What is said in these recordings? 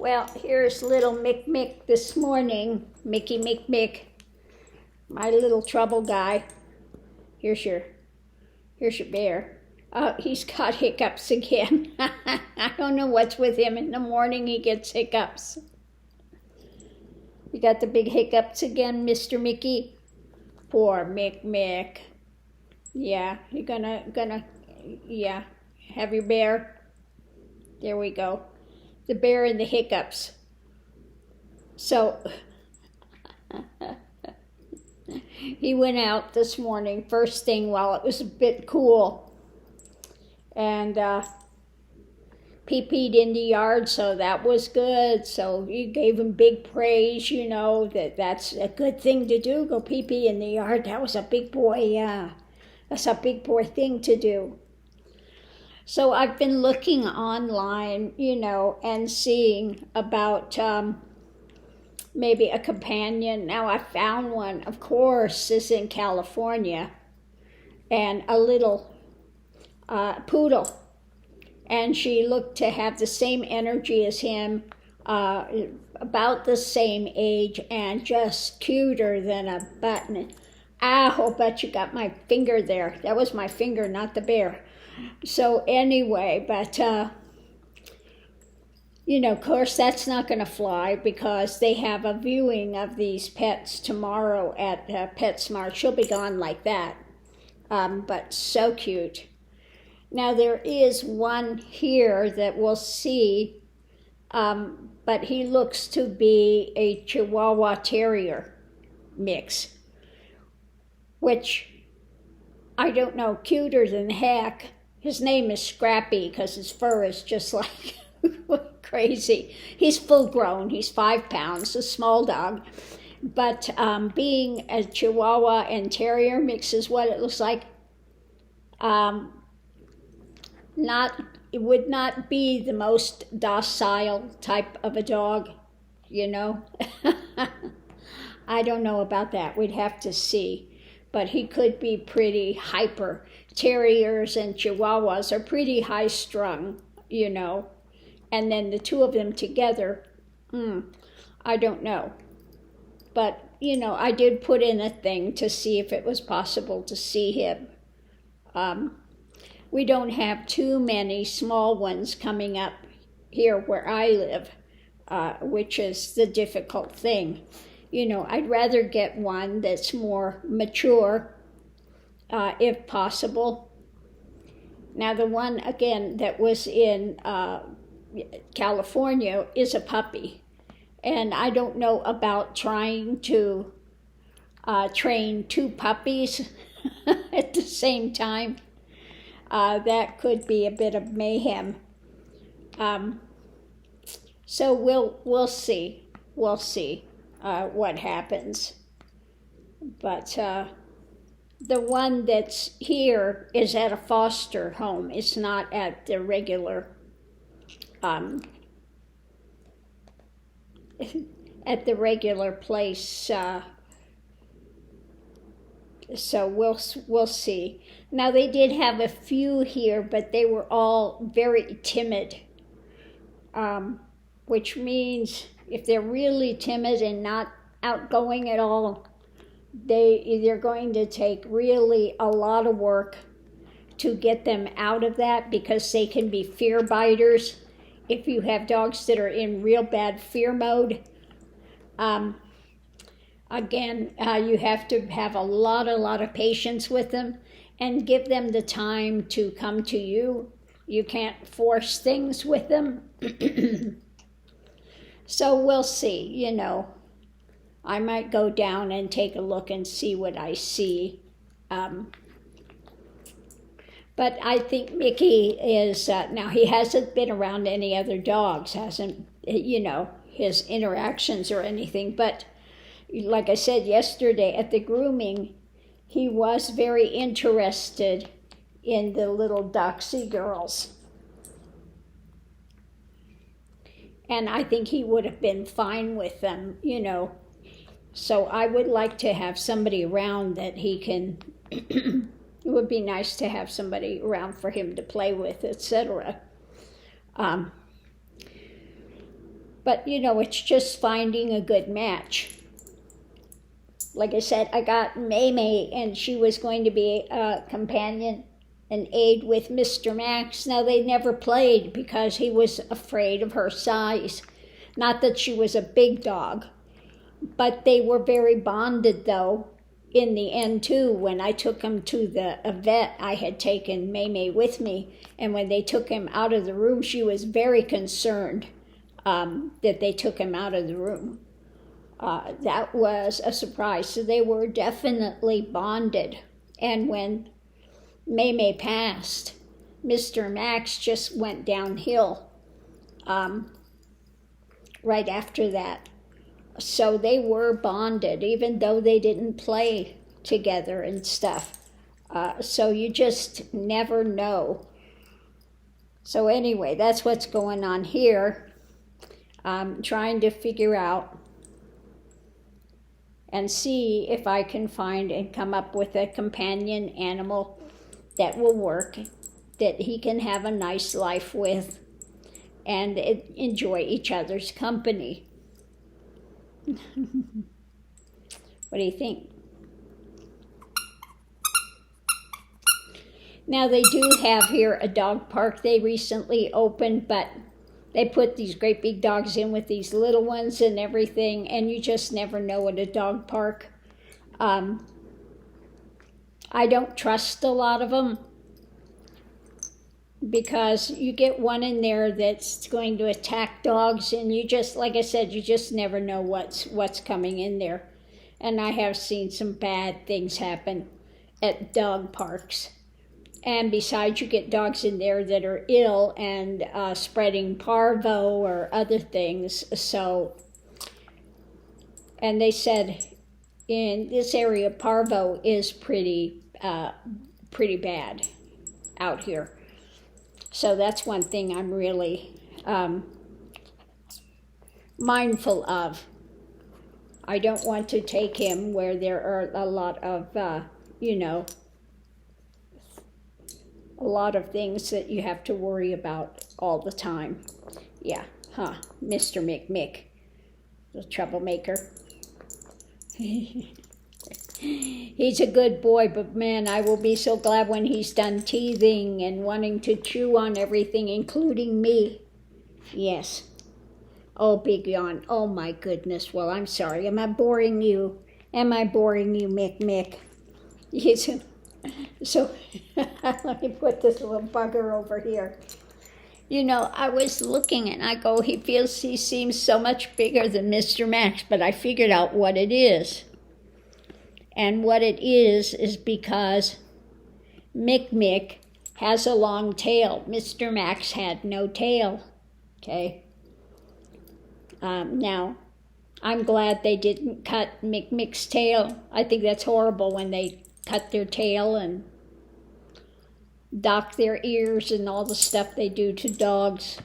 Well, here's little Mick this morning. Mickey Mick, my little trouble guy. Here's your bear. He's got hiccups again. I don't know what's with him. In the morning he gets hiccups. You got the big hiccups again, Mr. Mickey? Poor Mick. Yeah, you're gonna have your bear. There we go. The bear and the hiccups. So he went out this morning, first thing, while it was a bit cool, and pee-peed in the yard, so that was good. So you gave him big praise, that's a good thing to do, go pee-pee in the yard. That was a big boy, that's a big boy thing to do. So I've been looking online, and seeing about maybe a companion. Now I found one, of course, is in California, and a little poodle. And she looked to have the same energy as him, about the same age, and just cuter than a button. Ow, but you got my finger there. That was my finger, not the bear. So anyway, but, of course that's not going to fly, because they have a viewing of these pets tomorrow at PetSmart. She'll be gone like that, but so cute. Now there is one here that we'll see, but he looks to be a Chihuahua Terrier mix, which I don't know, cuter than heck. His name is Scrappy because his fur is just like crazy. He's full grown. He's 5 pounds, a small dog. But being a Chihuahua and Terrier mix is what it looks like. It would not be the most docile type of a dog, I don't know about that. We'd have to see. But he could be pretty hyper. Terriers and Chihuahuas are pretty high strung, and then the two of them together, I don't know. But, I did put in a thing to see if it was possible to see him. We don't have too many small ones coming up here where I live, which is the difficult thing. I'd rather get one that's more mature, if possible. Now the one, again, that was in California is a puppy. And I don't know about trying to train 2 puppies at the same time. That could be a bit of mayhem. So we'll see. We'll see what happens. But the one that's here is at a foster home. It's not at the regular, place. So we'll see. Now they did have a few here, but they were all very timid, which means if they're really timid and not outgoing at all, they're going to take really a lot of work to get them out of that, because they can be fear biters if you have dogs that are in real bad fear mode. Again, you have to have a lot of patience with them and give them the time to come to you. You can't force things with them. So we'll see, I might go down and take a look and see what I see. But I think Mickey is, now he hasn't been around any other dogs, hasn't, his interactions or anything. But like I said yesterday at the grooming, he was very interested in the little Doxy girls. And I think he would have been fine with them, So I would like to have somebody around that he can, it would be nice to have somebody around for him to play with, etc. But, it's just finding a good match. Like I said, I got May, and she was going to be a companion, an aide with Mr. Max. Now, they never played because he was afraid of her size. Not that she was a big dog, but they were very bonded, though, in the end, too. When I took him to the vet, I had taken May with me, and when they took him out of the room, she was very concerned that they took him out of the room. That was a surprise. So they were definitely bonded. And when May passed, Mr. Max just went downhill right after that. So they were bonded, even though they didn't play together and stuff. So you just never know. So anyway, that's what's going on here. I'm trying to figure out and see if I can find and come up with a companion animal that will work, that he can have a nice life with, and enjoy each other's company. What do you think? Now they do have here a dog park they recently opened, but they put these great big dogs in with these little ones and everything, and you just never know at a dog park. I don't trust a lot of them because you get one in there that's going to attack dogs, and you just, like I said, you just never know what's coming in there. And I have seen some bad things happen at dog parks. And besides, you get dogs in there that are ill and spreading parvo or other things. So, and they said in this area, parvo is pretty bad out here. So that's one thing I'm really mindful of. I don't want to take him where there are a lot of, a lot of things that you have to worry about all the time. Yeah, Mr. Mick, the troublemaker. He's a good boy, but man, I will be so glad when he's done teething and wanting to chew on everything, including me. Yes. Oh, big yawn. Oh, my goodness. Well, I'm sorry. Am I boring you? Mick? Yes. So let me put this little bugger over here. I was looking and I go, he seems so much bigger than Mr. Max, but I figured out what it is. And what it is because Mick has a long tail. Mr. Max had no tail. Okay. Now, I'm glad they didn't cut Mick's tail. I think that's horrible when they cut their tail and dock their ears and all the stuff they do to dogs.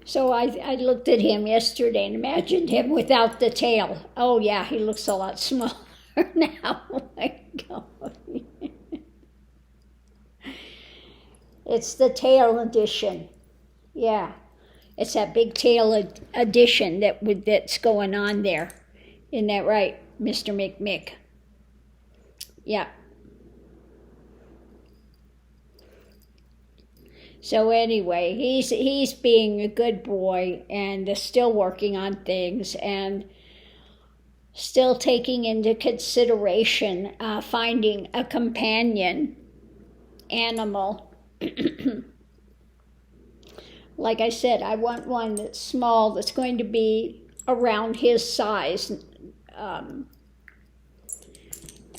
So I looked at him yesterday and imagined him without the tail. Oh yeah, he looks a lot smaller now. Oh my God. It's the tail edition. Yeah, it's that big tail edition that's going on there. Isn't that right, Mr. Mick? Yeah. So anyway, he's being a good boy and still working on things and still taking into consideration finding a companion animal. Like I said, I want one that's small, that's going to be around his size.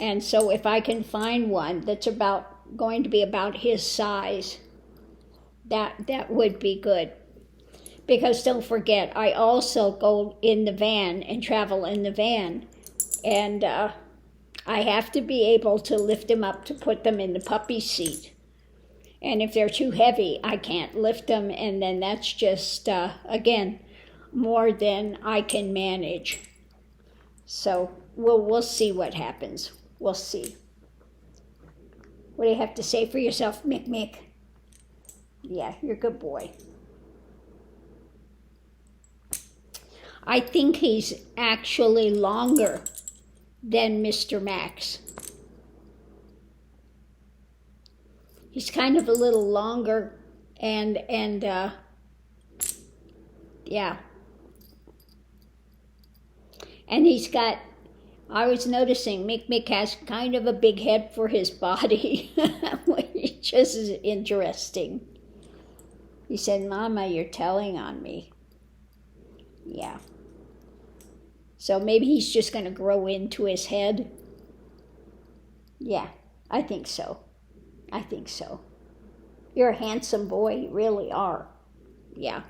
And so if I can find one that's going to be about his size, that would be good. Because don't forget, I also go in the van and travel in the van. And I have to be able to lift them up to put them in the puppy seat. And if they're too heavy, I can't lift them. And then that's just, again, more than I can manage. So we'll see what happens. We'll see. What do you have to say for yourself, Mick? Yeah, you're a good boy. I think he's actually longer than Mr. Max. He's kind of a little longer and yeah. And he's got, I was noticing Mick has kind of a big head for his body, which is interesting. He said, Mama, you're telling on me. Yeah. So maybe he's just going to grow into his head. Yeah, I think so. I think so. You're a handsome boy, you really are. Yeah.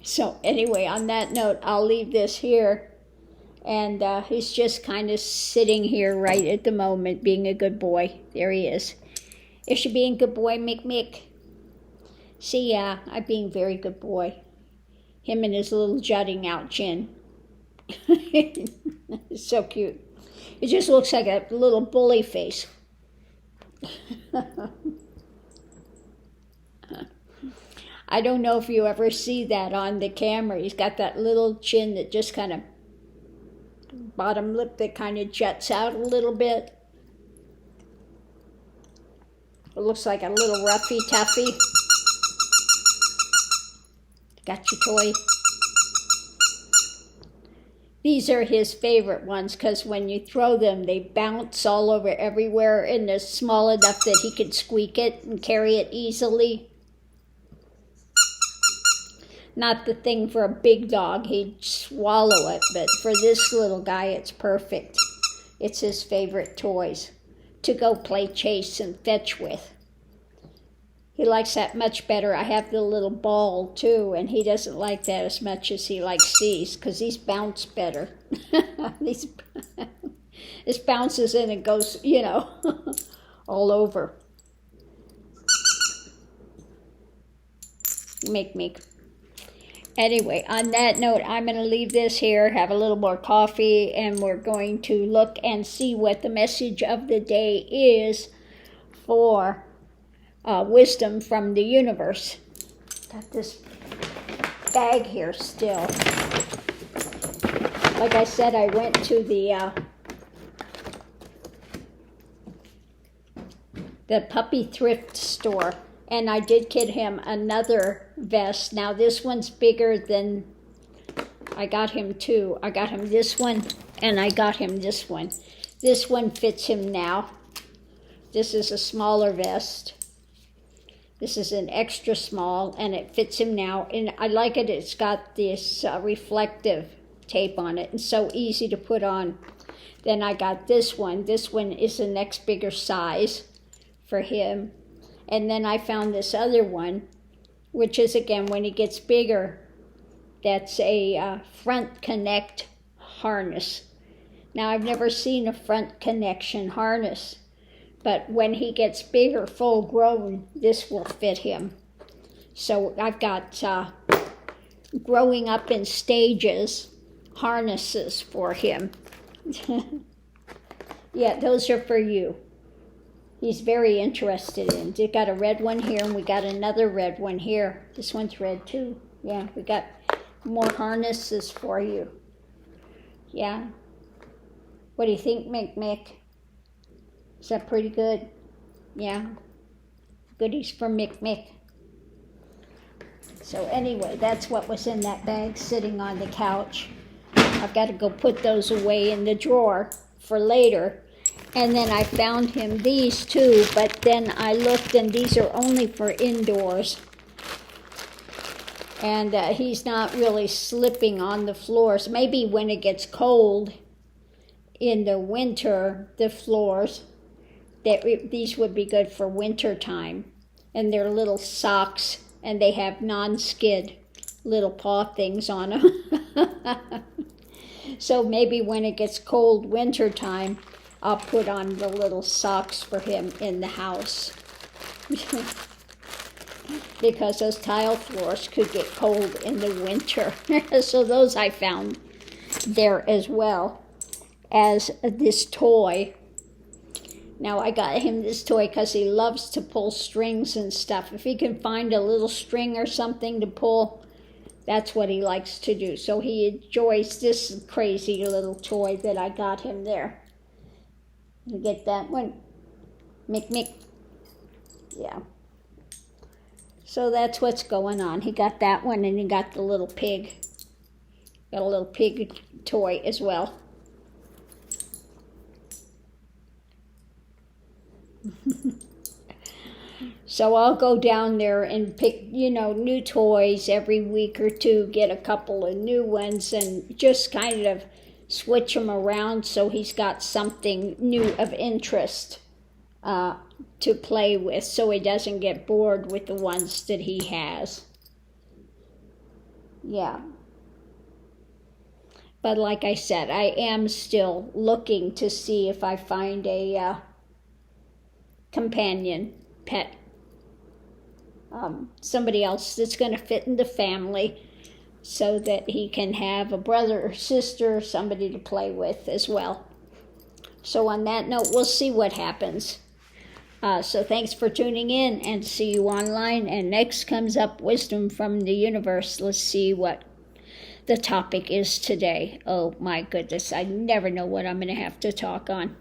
So anyway, on that note, I'll leave this here. And he's just kind of sitting here right at the moment, being a good boy. There he is. Is you being a good boy, Mick? See, yeah, I'm being a very good boy. Him and his little jutting out chin. It's so cute. It just looks like a little bully face. I don't know if you ever see that on the camera. He's got that little chin that just kind of, bottom lip that kind of juts out a little bit. It looks like a little roughy toughy. Got your toy. These are his favorite ones because when you throw them, they bounce all over everywhere, and they're small enough that he can squeak it and carry it easily. Not the thing for a big dog, he'd swallow it, but for this little guy, it's perfect. It's his favorite toys to go play chase and fetch with. He likes that much better. I have the little ball too, and he doesn't like that as much as he likes these because these bounce better. This bounces in and goes, you know, all over. Make. Anyway, on that note, I'm going to leave this here, have a little more coffee, and we're going to look and see what the message of the day is for wisdom from the universe. Got this bag here still. Like I said, I went to the puppy thrift store, and I did get him another vest. Now this one's bigger than, I got him two. I got him this one, and I got him this one. This one fits him now. This is a smaller vest. This is an extra small, and it fits him now. And I like it. It's got this reflective tape on it, and so easy to put on. Then I got this one. This one is the next bigger size for him. And then I found this other one, which is, again, when he gets bigger, that's a front connect harness. Now, I've never seen a front connection harness. But when he gets bigger, full grown, this will fit him. So I've got growing up in stages harnesses for him. Yeah, those are for you. He's very interested in. We got a red one here, and we got another red one here. This one's red too. Yeah, we got more harnesses for you. Yeah. What do you think, Mick? Is that pretty good? Yeah. Goodies for Mick. So anyway, that's what was in that bag sitting on the couch. I've got to go put those away in the drawer for later. And then I found him these too, but then I looked, and these are only for indoors. And he's not really slipping on the floors. Maybe when it gets cold in the winter, the floors, these would be good for winter time. And they're little socks, and they have non-skid little paw things on them. So maybe when it gets cold winter time, I'll put on the little socks for him in the house. Because those tile floors could get cold in the winter. So those I found there as well as this toy. Now I got him this toy because he loves to pull strings and stuff. If he can find a little string or something to pull, That's what he likes to do. So he enjoys this crazy little toy that I got him there. You get that one? Mick. Yeah. So that's what's going on. He got that one, and he got the little pig. Got a little pig toy as well. So I'll go down there and pick, new toys every week or two, get a couple of new ones, and just kind of switch them around so he's got something new of interest to play with, so he doesn't get bored with the ones that he has. Yeah. But like I said, I am still looking to see if I find a companion pet. Somebody else that's going to fit in the family so that he can have a brother or sister or somebody to play with as well. So on that note, we'll see what happens. So thanks for tuning in, and see you online. And next comes up Wisdom from the Universe. Let's see what the topic is today. Oh my goodness, I never know what I'm going to have to talk on.